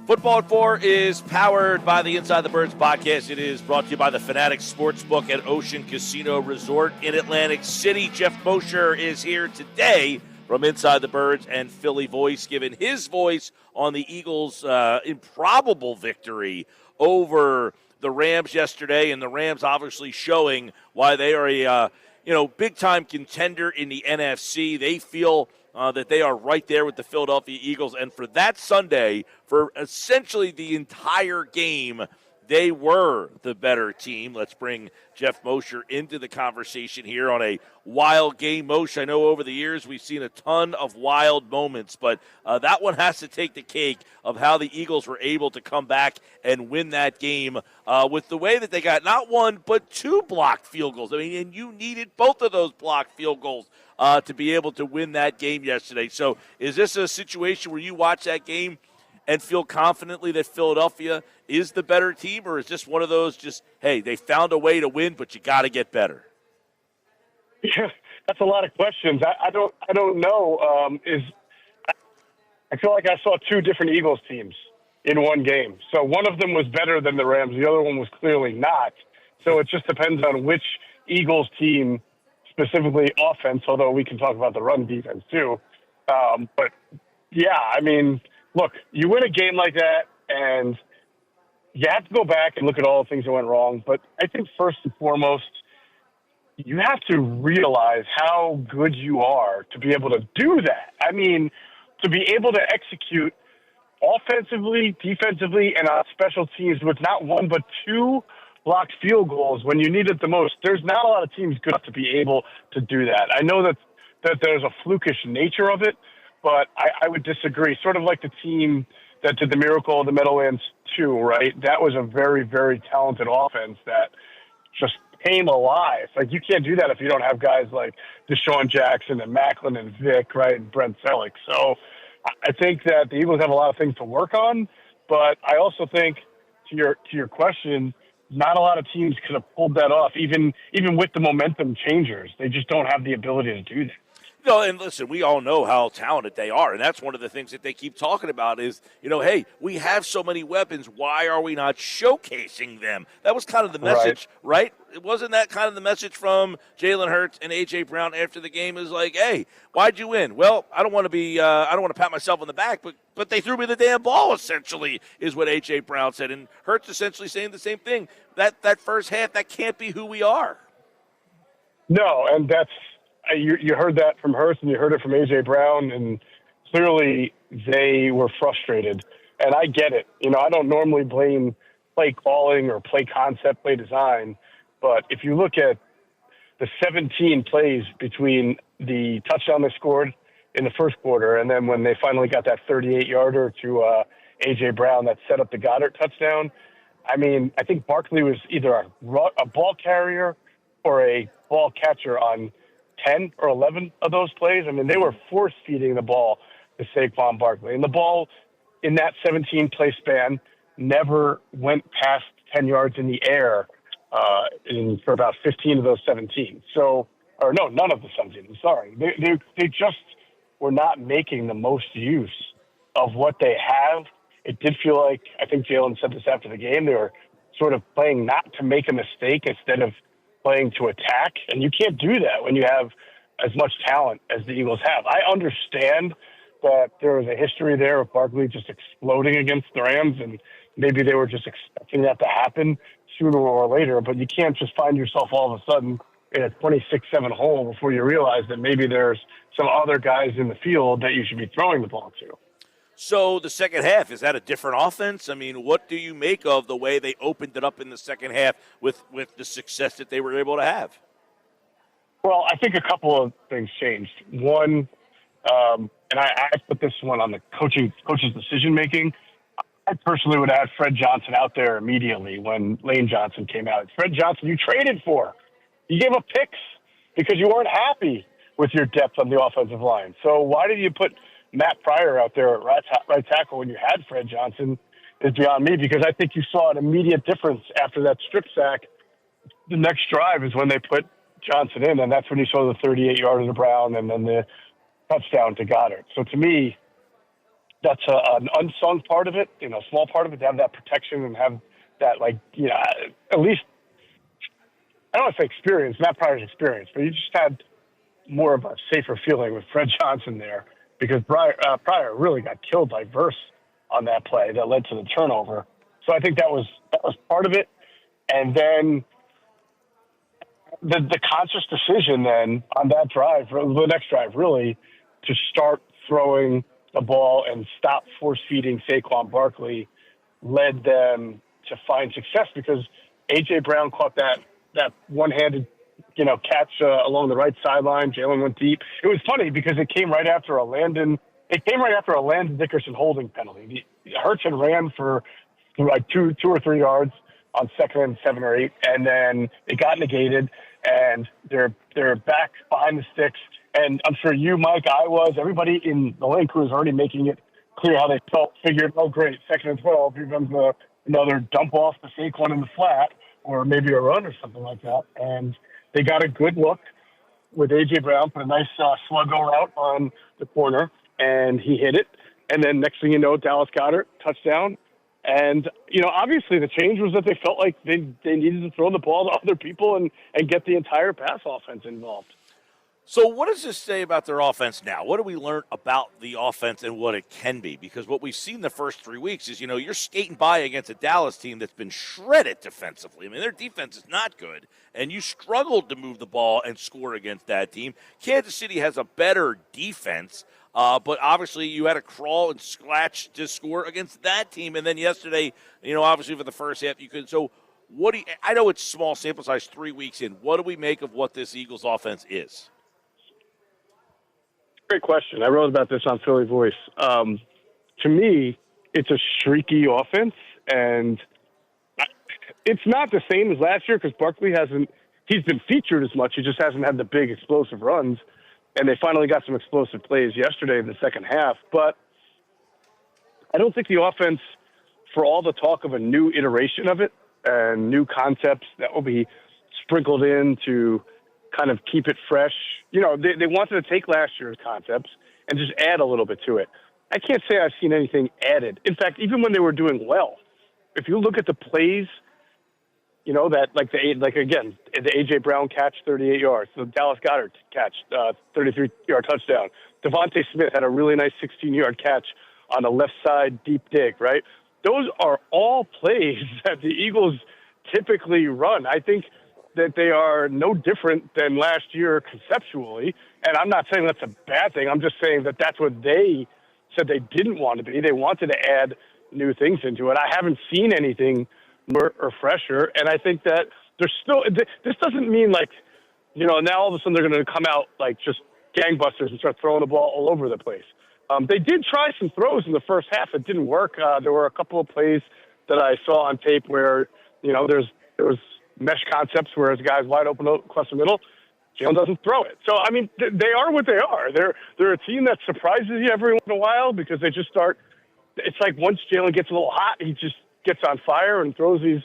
Football at 4 is powered by the Inside the Birds podcast. It is brought to you by the Fanatics Sportsbook at Ocean Casino Resort in Atlantic City. Geoff Mosher is here today from Inside the Birds and Philly Voice, giving his voice on the Eagles' improbable victory over the Rams yesterday, and the Rams obviously showing why they are a big-time contender in the NFC. They feel that they are right there with the Philadelphia Eagles. And for that Sunday, for essentially the entire game, they were the better team. Let's bring Geoff Mosher into the conversation here on a wild game. Mosher, I know over the years we've seen a ton of wild moments, but that one has to take the cake of how the Eagles were able to come back and win that game with the way that they got not one but two blocked field goals. I mean, and you needed both of those blocked field goals to be able to win that game yesterday. So is this a situation where you watch that game and feel confidently that Philadelphia is the better team, or is this one of those just, hey, they found a way to win, but you got to get better? Yeah, that's a lot of questions. I don't know. I feel like I saw two different Eagles teams in one game. So one of them was better than the Rams. The other one was clearly not. So it just depends on which Eagles team, specifically offense, although we can talk about the run defense too. But, yeah, I mean, look, you win a game like that, and you have to go back and look at all the things that went wrong. But I think first and foremost, you have to realize how good you are to be able to do that. I mean, to be able to execute offensively, defensively, and on special teams with not one but two blocked field goals when you need it the most. There's not a lot of teams good enough to be able to do that. I know that there's a flukish nature of it, but I would disagree. Sort of like the team that did the miracle of the Meadowlands 2, right? That was a very, very talented offense that just came alive. Like, you can't do that if you don't have guys like Deshaun Jackson and Macklin and Vic, right, and Brent Selleck. So I think that the Eagles have a lot of things to work on, but I also think, to your question, not a lot of teams could have pulled that off, even with the momentum changers. They just don't have the ability to do that. No, and listen, we all know how talented they are, and that's one of the things that they keep talking about is, hey, we have so many weapons. Why are we not showcasing them? That was kind of the message, right? It wasn't that kind of the message from Jalen Hurts and A.J. Brown after the game is like, hey, why'd you win? Well, I don't want to pat myself on the back, but they threw me the damn ball, essentially, is what A.J. Brown said. And Hurts essentially saying the same thing. That first half, that can't be who we are. No, and that's, you heard that from Hurts and you heard it from A.J. Brown, and clearly they were frustrated. And I get it. I don't normally blame play calling or play concept, play design, but if you look at the 17 plays between the touchdown they scored in the first quarter and then when they finally got that 38-yarder to A.J. Brown that set up the Goddard touchdown, I mean, I think Barkley was either a ball carrier or a ball catcher on 10 or 11 of those plays. I mean, they were force-feeding the ball to Saquon Barkley. And the ball in that 17-play span never went past 10 yards in the air for about 15 of those 17. So, or no, none of the 17. I'm sorry. They just were not making the most use of what they have. It did feel like, I think Jalen said this after the game, they were sort of playing not to make a mistake instead of playing to attack, and you can't do that when you have as much talent as the Eagles have. I understand that there was a history there of Barkley just exploding against the Rams, and maybe they were just expecting that to happen sooner or later, but you can't just find yourself all of a sudden in a 26-7 hole before you realize that maybe there's some other guys in the field that you should be throwing the ball to. So the second half, is that a different offense? I mean, what do you make of the way they opened it up in the second half with the success that they were able to have? Well, I think a couple of things changed. One, and I put this one on the coach's decision-making. I personally would have had Fred Johnson out there immediately when Lane Johnson came out. Fred Johnson, you traded for. You gave up picks because you weren't happy with your depth on the offensive line. So why did you put Matt Pryor out there at right tackle when you had Fred Johnson is beyond me, because I think you saw an immediate difference after that strip sack. The next drive is when they put Johnson in, and that's when you saw the 38-yarder to Brown and then the touchdown to Goddard. So to me, that's an unsung part of it, small part of it, to have that protection and have that, at least, I don't want to say experience, not Pryor's experience, but you just had more of a safer feeling with Fred Johnson there, because Pryor really got killed by Verse on that play that led to the turnover. So I think that was part of it. And then the conscious decision then on that drive, the next drive really, to start throwing the ball and stop force-feeding Saquon Barkley led them to find success, because A.J. Brown caught that one-handed catch along the right sideline. Jalen went deep. It was funny because it came right after a Landon Dickerson holding penalty. Hurts had ran for like two or 3 yards on second and 7 or 8, and then it got negated, and they're back behind the sticks. And I'm sure you, Mike, everybody in the lane crew is already making it clear how they felt. Figured, oh great, second and 12, here comes another dump off to Saquon in the flat, or maybe a run or something like that. And they got a good look with A.J. Brown, put a nice sluggo route on the corner, and he hit it. And then next thing you know, Dallas Goedert, touchdown. And, obviously the change was that they felt like they needed to throw the ball to other people and get the entire pass offense involved. So what does this say about their offense now? What do we learn about the offense and what it can be? Because what we've seen the first 3 weeks is, you're skating by against a Dallas team that's been shredded defensively. I mean, their defense is not good, and you struggled to move the ball and score against that team. Kansas City has a better defense, but obviously you had to crawl and scratch to score against that team. And then yesterday, obviously for the first half, you could. So I know it's small sample size 3 weeks in. What do we make of what this Eagles offense is? Great question. I wrote about this on Philly Voice. To me, it's a streaky offense, and it's not the same as last year because Barkley he's been featured as much. He just hasn't had the big explosive runs, and they finally got some explosive plays yesterday in the second half. But I don't think the offense, for all the talk of a new iteration of it and new concepts that will be sprinkled in to kind of keep it fresh. They wanted to take last year's concepts and just add a little bit to it. I can't say I've seen anything added. In fact, even when they were doing well, if you look at the plays, the A.J. Brown catch, 38 yards, the Dallas Goedert catch, 33-yard touchdown. Devontae Smith had a really nice 16-yard catch on the left side deep dig, right? Those are all plays that the Eagles typically run. I think that they are no different than last year conceptually. And I'm not saying that's a bad thing. I'm just saying that that's what they said they didn't want to be. They wanted to add new things into it. I haven't seen anything more or fresher. And I think that there's still – this doesn't mean now all of a sudden they're going to come out like just gangbusters and start throwing the ball all over the place. They did try some throws in the first half. It didn't work. There were a couple of plays that I saw on tape where, there was mesh concepts where a guy's wide open across the middle. Jalen doesn't throw it. So, I mean, they are what they are. They're a team that surprises you every once in a while because they just start – it's like once Jalen gets a little hot, he just gets on fire and throws these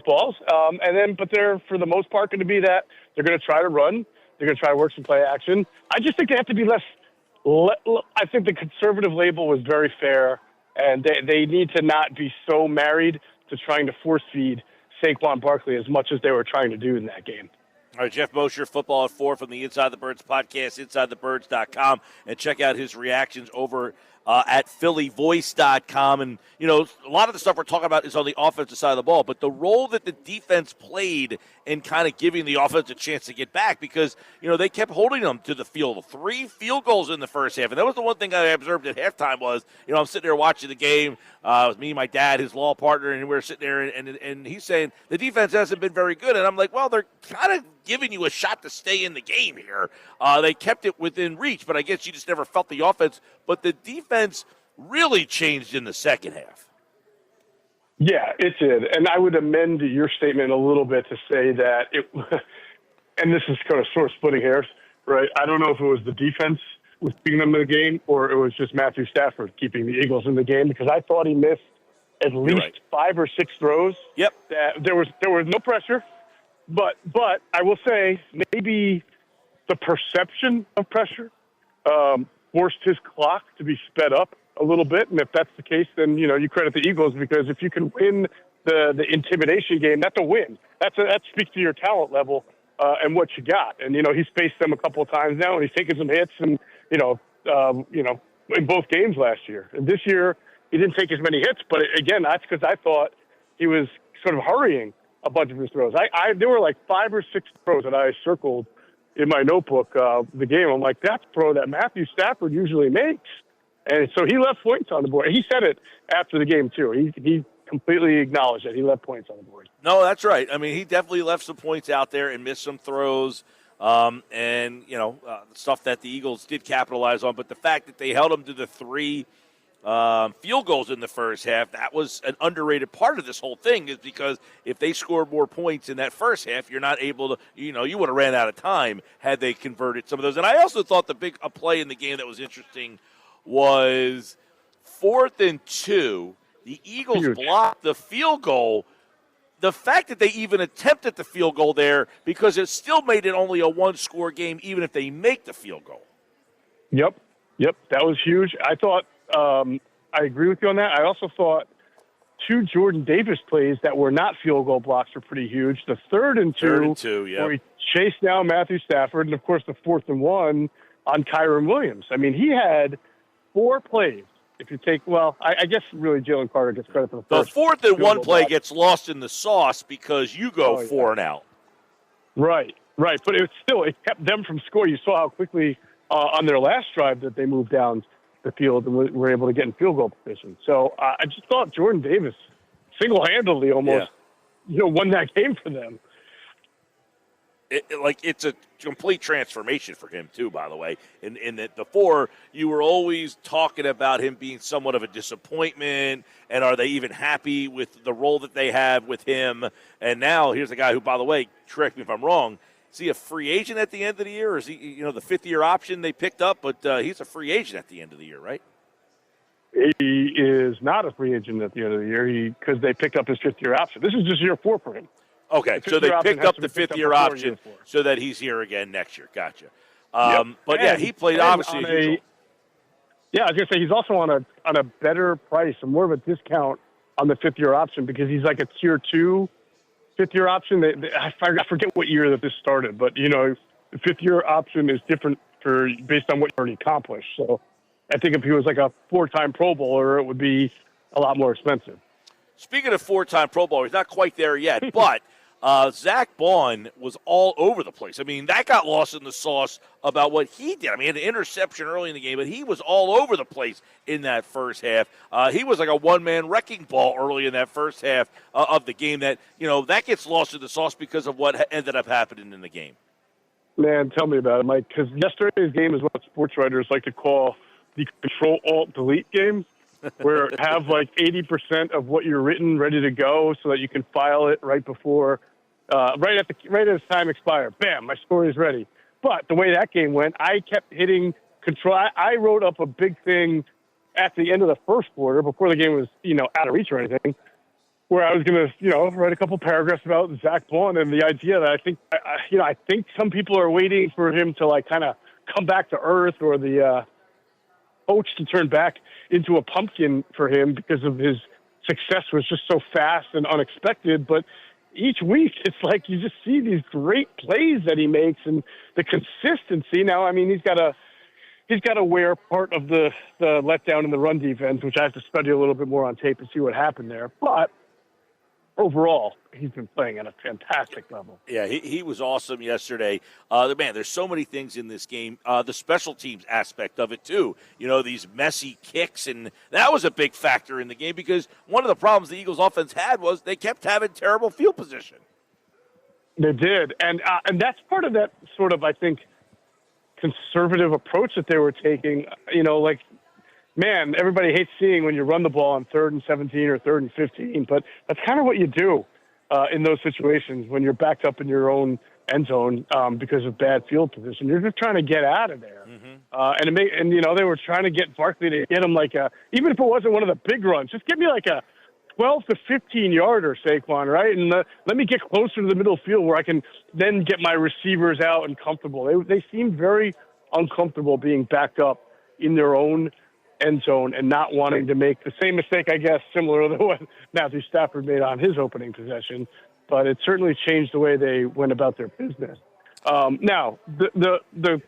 balls. But they're, for the most part, going to be that they're going to try to run. They're going to try to work some play action. I just think they have to be less – I think the conservative label was very fair, and they need to not be so married to trying to force feed Saquon Barkley as much as they were trying to do in that game. All right, Geoff Mosher, Football at 4 from the Inside the Birds podcast, InsideTheBirds.com, and check out his reactions over at PhillyVoice.com. And, a lot of the stuff we're talking about is on the offensive side of the ball, but the role that the defense played in kind of giving the offense a chance to get back because, they kept holding them to the field. 3 field goals in the first half. And that was the one thing I observed at halftime was, I'm sitting there watching the game. It was me, my dad, his law partner, and we were sitting there, and he's saying the defense hasn't been very good. And I'm like, well, they're kind of giving you a shot to stay in the game here. They kept it within reach, but I guess you just never felt the offense. But the defense really changed in the second half. Yeah, it did. And I would amend your statement a little bit to say that and this is kind of sort of splitting hairs, right? I don't know if it was the defense was keeping them in the game or it was just Matthew Stafford keeping the Eagles in the game because I thought he missed at least 5 or 6 throws. Yep. That there was no pressure, but I will say maybe the perception of pressure forced his clock to be sped up a little bit. And if that's the case, then, you credit the Eagles, because if you can win the intimidation game, that's a win. That speaks to your talent level and what you got. And, he's faced them a couple of times now, and he's taken some hits and, in both games last year. And this year, he didn't take as many hits, but again, that's because I thought he was sort of hurrying a bunch of his throws. There were like 5 or 6 throws that I circled in my notebook the game. I'm like, that's a throw that Matthew Stafford usually makes. And so he left points on the board. He said it after the game, too. He completely acknowledged that he left points on the board. No, that's right. I mean, he definitely left some points out there and missed some throws. Stuff that the Eagles did capitalize on. But the fact that they held them to the 3 field goals in the first half, that was an underrated part of this whole thing, is because if they scored more points in that first half, you're not able to, you would have ran out of time had they converted some of those. And I also thought a play in the game that was interesting was 4th and 2. The Eagles blocked the field goal. The fact that they even attempted the field goal there, because it still made it only a 1-score game, even if they make the field goal. Yep, that was huge. I thought, I agree with you on that. I also thought 2 Jordan Davis plays that were not field goal blocks were pretty huge. The 3rd and 2, yeah, where he chased down Matthew Stafford, and of course the 4th and 1 on Kyron Williams. I mean, he had 4 plays. If you take, I guess really Jalen Carter gets credit for the first. The 4th and 1 play gets lost in the sauce because you go 4 and out. Right. But it kept them from scoring. You saw how quickly on their last drive that they moved down the field and were able to get in field goal position. So I just thought Jordan Davis single-handedly almost, won that game for them. It's a complete transformation for him, too, by the way. In that before, you were always talking about him being somewhat of a disappointment, and are they even happy with the role that they have with him? And now here's a guy who, by the way, correct me if I'm wrong, is he a free agent at the end of the year? Or is he, the 5th-year option they picked up, but he's a free agent at the end of the year, right? He is not a free agent at the end of the year because they picked up his 5th-year option. This is just year 4 for him. Okay, so they picked up the 5th-year option so that he's here again next year. Gotcha. But, he played obviously as usual. Yeah, I was going to say he's also on a better price, and more of a discount on the 5th-year option, because he's like a Tier 2 5th-year option. I forget what year that this started, but, the 5th-year option is different based on what you already accomplished. So I think if he was like a 4-time Pro Bowler, it would be a lot more expensive. Speaking of 4-time Pro Bowler, he's not quite there yet, but Zach Bond was all over the place. I mean, that got lost in the sauce about what he did. I mean, he had an interception early in the game, but he was all over the place in that first half. He was like a one-man wrecking ball early in that first half of the game that, that gets lost in the sauce because of what ended up happening in the game. Man, tell me about it, Mike, because yesterday's game is what sports writers like to call the Control-Alt-Delete game, where have like 80% of what you're written ready to go so that you can file it right before right as time expired. Bam, my story is ready. But the way that game went, I kept hitting control. I wrote up a big thing at the end of the first quarter before the game was, out of reach or anything, where I was going to, write a couple paragraphs about Zach Bond and the idea that I think some people are waiting for him to like kind of come back to earth, or the coach to turn back into a pumpkin for him because of his success was just so fast and unexpected. But each week, it's like you just see these great plays that he makes and the consistency. Now, I mean, he's got to wear part of the letdown in the run defense, which I have to study a little bit more on tape and see what happened there. But overall, he's been playing at a fantastic level. Yeah, he was awesome yesterday. Man, there's so many things in this game. The special teams aspect of it, too. These messy kicks, and that was a big factor in the game because one of the problems the Eagles' offense had was they kept having terrible field position. They did, and that's part of that sort of, I think, conservative approach that they were taking. Man, everybody hates seeing when you run the ball on 3rd and 17 or 3rd and 15, but that's kind of what you do in those situations when you're backed up in your own end zone because of bad field position. You're just trying to get out of there. Mm-hmm. They were trying to get Barkley to get him even if it wasn't one of the big runs, just give me like a 12 to 15-yarder, Saquon, right? And let me get closer to the middle field where I can then get my receivers out and comfortable. They seemed very uncomfortable being backed up in their own end zone and not wanting to make the same mistake, I guess, similar to what Matthew Stafford made on his opening possession. But it certainly changed the way they went about their business. Now, the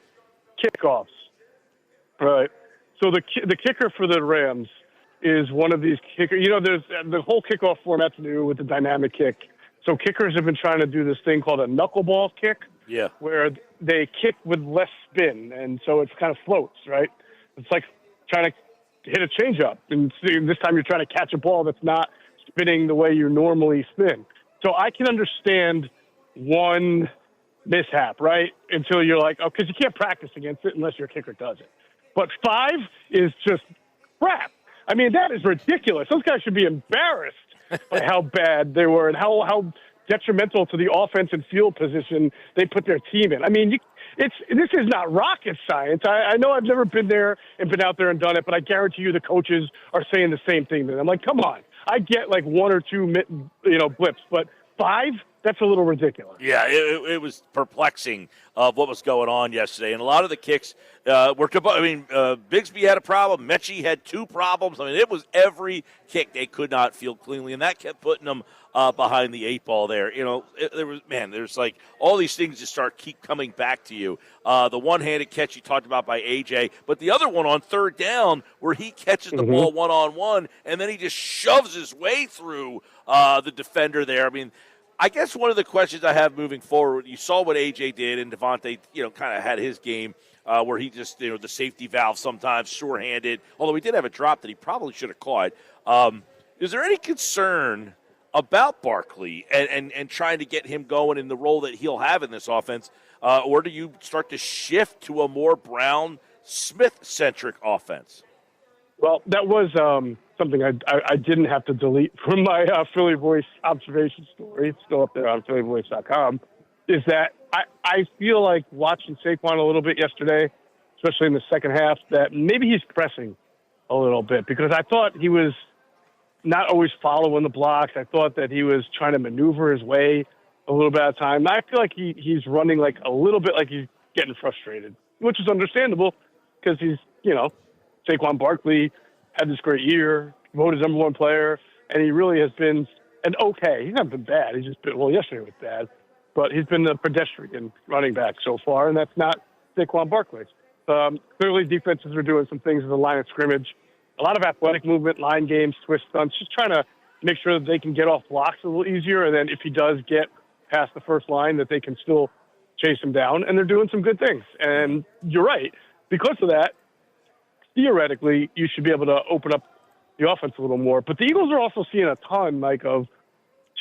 kickoffs, right? So the kicker for the Rams is one of these kickers. There's the whole kickoff format's new with the dynamic kick. So kickers have been trying to do this thing called a knuckleball kick, where they kick with less spin, and so it kind of floats, right? It's like trying to hit a changeup, and this time you're trying to catch a ball that's not spinning the way you normally spin. So I can understand one mishap, right? Until you're like, oh, because you can't practice against it unless your kicker does it. But 5 is just crap. I mean, that is ridiculous. Those guys should be embarrassed by how bad they were and how detrimental to the offense and field position they put their team in. I mean, this is not rocket science. I know I've never been there and been out there and done it, but I guarantee you the coaches are saying the same thing to them. I'm like, come on. I get like 1 or 2 blips, but 5? That's a little ridiculous. Yeah, it was perplexing of what was going on yesterday. And a lot of the kicks were – Bigsby had a problem. Mechie had 2 problems. I mean, it was every kick they could not field cleanly, and that kept putting them behind the 8 ball there. There's like all these things just keep coming back to you. The one-handed catch you talked about by A.J., but the other one on 3rd down where he catches the ball one-on-one, and then he just shoves his way through the defender there. I mean, I guess one of the questions I have moving forward, you saw what A.J. did, and Devontae, kind of had his game where he just, the safety valve sometimes sure-handed, although he did have a drop that he probably should have caught. Is there any concern about Barkley and trying to get him going in the role that he'll have in this offense, or do you start to shift to a more Brown-Smith-centric offense? Well, that was something I didn't have to delete from my Philly Voice observation story. It's still up there on phillyvoice.com, is that I feel like watching Saquon a little bit yesterday, especially in the second half, that maybe he's pressing a little bit because I thought he was not always following the blocks. I thought that he was trying to maneuver his way a little bit at a time. I feel like he's running like a little bit like he's getting frustrated, which is understandable because he's, Saquon Barkley had this great year, voted number 1 player, and he really has been okay. He's not been bad. He's just been, yesterday was bad, but he's been a pedestrian running back so far, and that's not Saquon Barkley. Clearly defenses are doing some things in the line of scrimmage. A lot of athletic movement, line games, twist stunts, just trying to make sure that they can get off blocks a little easier, and then if he does get past the first line, that they can still chase him down, and they're doing some good things. And you're right. Because of that, theoretically, you should be able to open up the offense a little more. But the Eagles are also seeing a ton, of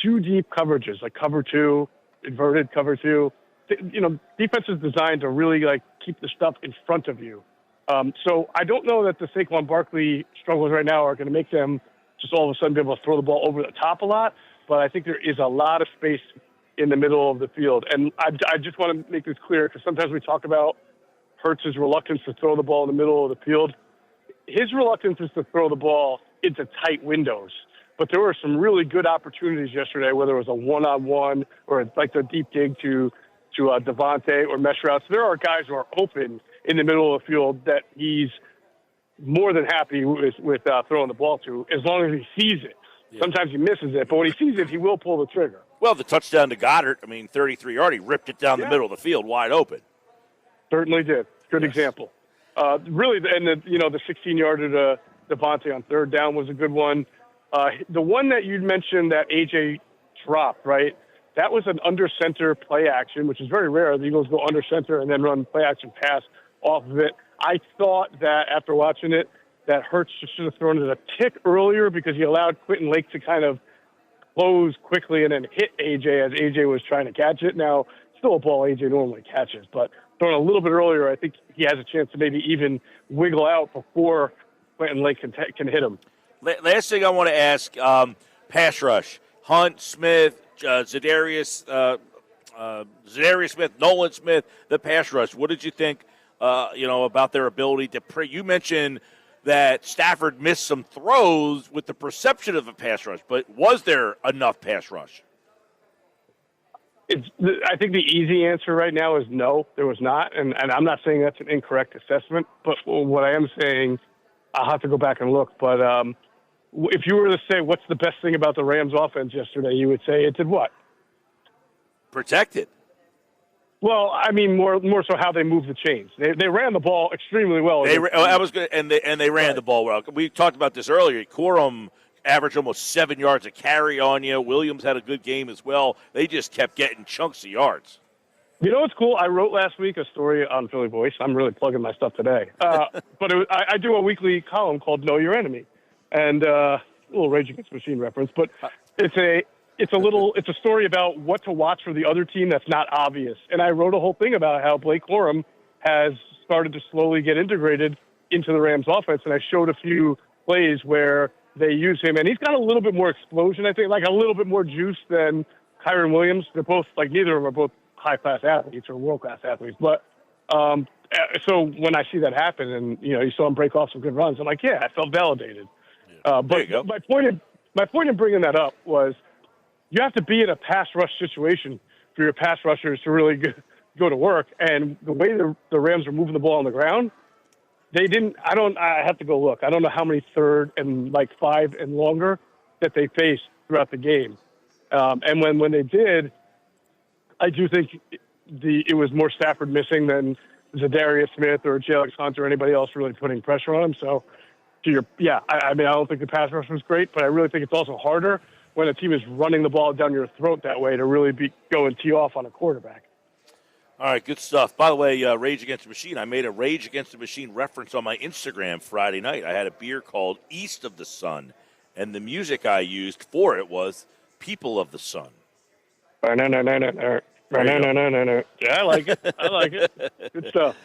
2 deep coverages, like cover 2, inverted cover 2. Defense is designed to really, keep the stuff in front of you. So I don't know that the Saquon Barkley struggles right now are going to make them just all of a sudden be able to throw the ball over the top a lot. But I think there is a lot of space in the middle of the field. And I just want to make this clear because sometimes we talk about Hurts' reluctance to throw the ball in the middle of the field. His reluctance is to throw the ball into tight windows. But there were some really good opportunities yesterday, whether it was a one-on-one or like the deep dig to Devontae or mesh routes. There are guys who are open in the middle of the field that he's more than happy with throwing the ball to, as long as he sees it. Yeah. Sometimes he misses it, but when he sees it, he will pull the trigger. Well, the touchdown to Goddard, 33-yard, he ripped it down the middle of the field, wide open. Certainly did. Good example. Really, and the 16-yarder to Devontae on 3rd down was a good one. The one that you mentioned that A.J. dropped, right? That was an under-center play action, which is very rare. The Eagles go under-center and then run play-action pass off of it. I thought that after watching it, that Hurts should have thrown it a tick earlier because he allowed Quentin Lake to kind of close quickly and then hit A.J. as A.J. was trying to catch it. Now, still a ball A.J. normally catches, but throwing a little bit earlier, I think he has a chance to maybe even wiggle out before Quentin Lake can hit him. Last thing I want to ask, pass rush. Hunt, Smith, Za'DariusSmith, Nolan Smith, the pass rush. What did you think, about their ability to you mentioned that Stafford missed some throws with the perception of a pass rush, but was there enough pass rush? I think the easy answer right now is no, there was not. And I'm not saying that's an incorrect assessment, but what I am saying I'll have to go back and look. But if you were to say what's the best thing about the Rams offense yesterday, you would say it did what? Protected. Well, I mean, more so how they moved the chains. They ran the ball extremely well. They ran the ball well. We talked about this earlier. Corum averaged almost 7 yards a carry on you. Williams had a good game as well. They just kept getting chunks of yards. You know what's cool? I wrote last week a story on Philly Voice. I'm really plugging my stuff today. But I do a weekly column called Know Your Enemy. And a little Rage Against the Machine reference. But it's a story about what to watch for the other team that's not obvious. And I wrote a whole thing about how Blake Corum has started to slowly get integrated into the Rams offense. And I showed a few plays where they use him. And he's got a little bit more explosion, I think, like a little bit more juice than Kyren Williams. They're both, like, neither of them are both high-class athletes or world-class athletes. But so when I see that happen and, you saw him break off some good runs, I'm like, yeah, I felt validated. But my point in bringing that up was you have to be in a pass rush situation for your pass rushers to really go to work. And the way the Rams were moving the ball on the ground, they didn't. I have to go look. I don't know how many 3rd and 5 and longer that they faced throughout the game. And when they did, I do think it was more Stafford missing than Za'DariusSmith or Jalen Hunter or anybody else really putting pressure on him. So, I mean, I don't think the pass rush was great, but I really think it's also harder when a team is running the ball down your throat that way to really go and tee off on a quarterback. All right, good stuff. By the way, Rage Against the Machine, I made a Rage Against the Machine reference on my Instagram Friday night. I had a beer called East of the Sun, and the music I used for it was People of the Sun. No. Yeah, I like it. Good stuff.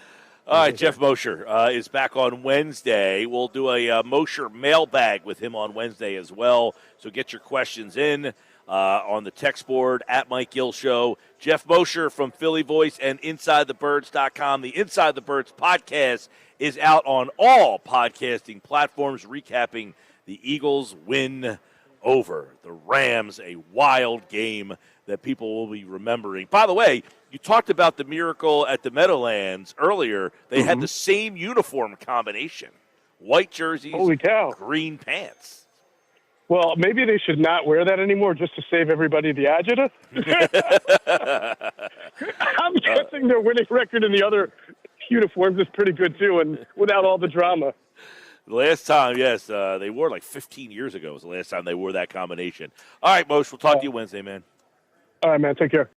All right, Geoff Mosher is back on Wednesday. We'll do a Mosher mailbag with him on Wednesday as well. So get your questions in on the text board at Mike Gill Show. Geoff Mosher from Philly Voice and InsideTheBirds.com. The Inside the Birds podcast is out on all podcasting platforms, recapping the Eagles' win over the Rams, a wild game that people will be remembering. By the way, you talked about the miracle at the Meadowlands earlier. They had the same uniform combination. White jerseys, holy cow, green pants. Well, maybe they should not wear that anymore just to save everybody the agita. I'm guessing their winning record in the other uniforms is pretty good, too, and without all the drama. The last time, yes, they wore 15 years ago was the last time they wore that combination. All right, Moshe, we'll talk to you Wednesday, man. All right, man. Take care.